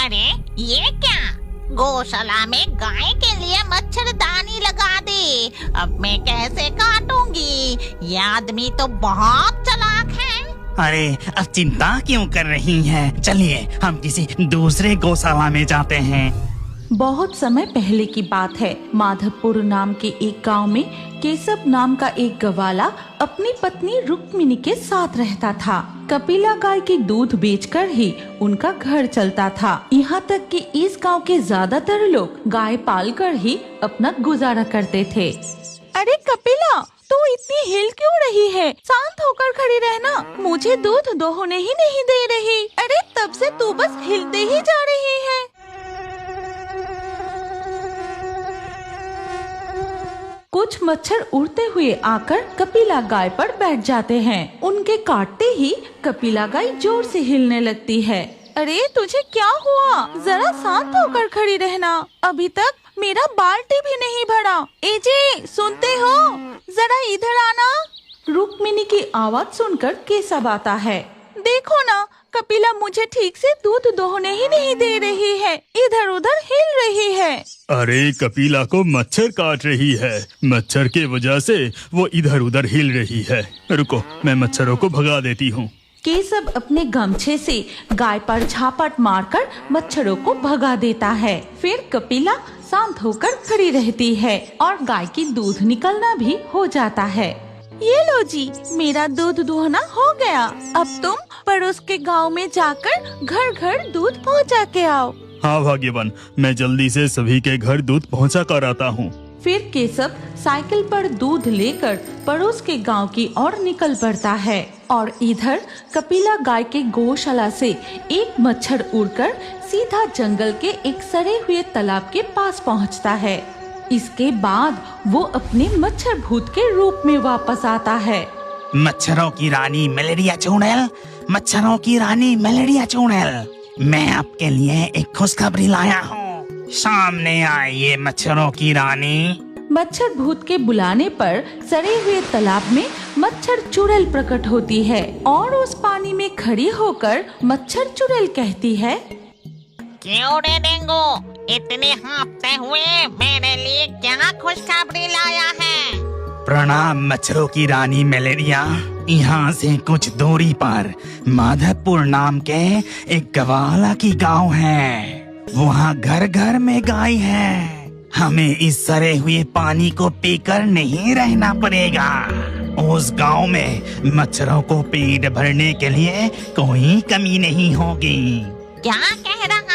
अरे ये क्या? गौशाला में गाय के लिए मच्छरदानी लगा दी। अब मैं कैसे काटूंगी? ये आदमी तो बहुत चालाक है। अरे अब चिंता क्यों कर रही हैं? चलिए हम किसी दूसरे गौशाला में जाते हैं। बहुत समय पहले की बात है। माधवपुर नाम के एक गांव में केशव नाम का एक गवाला अपनी पत्नी रुक्मिणी के साथ रहता था। कपिला गाय के दूध बेचकर ही उनका घर चलता था। यहाँ तक कि इस गांव के ज्यादातर लोग गाय पालकर ही अपना गुजारा करते थे। अरे कपिला, तू इतनी हिल क्यों रही है? शांत होकर खड़ी रहना। मुझे दूध दोहने ही नहीं दे रही। अरे तब से तू बस हिलते ही जा रही है। कुछ मच्छर उड़ते हुए आकर कपिला गाय पर बैठ जाते हैं। उनके काटते ही कपिला गाय जोर से हिलने लगती है। अरे तुझे क्या हुआ? जरा शांत होकर खड़ी रहना। अभी तक मेरा बाल्टी भी नहीं भरा। एजे, सुनते हो? जरा इधर आना। रुक्मिणी की आवाज सुनकर केशव आता है। देखो ना, कपिला मुझे ठीक से दूध दोहने ही नहीं दे रही है, इधर उधर हिल रही है। अरे कपिला को मच्छर काट रही है। मच्छर के वजह से वो इधर उधर हिल रही है। रुको, मैं मच्छरों को भगा देती हूँ। केशव अपने गमछे से गाय पर झापट मारकर मच्छरों को भगा देता है। फिर कपिला शांत होकर खड़ी रहती है और गाय की दूध निकलना भी हो जाता है। ये लो जी, मेरा दूध दोहना हो गया। अब तुम पड़ोस के गांव में जाकर घर घर दूध पहुंचा के आओ। हाँ भाग्यवान, मैं जल्दी से सभी के घर दूध पहुंचा कर आता हूँ। फिर केशव साइकिल पर दूध लेकर पड़ोस के गांव की ओर निकल पड़ता है और इधर कपिला गाय के गौशाला से एक मच्छर उड़कर सीधा जंगल के एक सड़े हुए तालाब के पास पहुंचता है। इसके बाद वो अपने मच्छर भूत के रूप में वापस आता है। मच्छरों की रानी मलेरिया चुड़ैल, मच्छरों की रानी मलेरिया चुड़ैल, मैं आपके लिए एक खुशखबरी लाया हूँ। सामने आइए मच्छरों की रानी। मच्छर भूत के बुलाने पर सड़े हुए तालाब में मच्छर चुड़ैल प्रकट होती है और उस पानी में खड़ी होकर मच्छर चुड़ैल कहती है, क्यों रे डेंगू, इतने हाँफते हुए मेरे लिए क्या खुशखबरी लाया है? प्रणाम मच्छरों की रानी मलेरिया। यहाँ से कुछ दूरी पर माधवपुर नाम के एक गवाला की गांव है। वहाँ घर घर में गाय है। हमें इस सड़े हुए पानी को पीकर नहीं रहना पड़ेगा। उस गांव में मच्छरों को पेट भरने के लिए कोई कमी नहीं होगी। क्या कह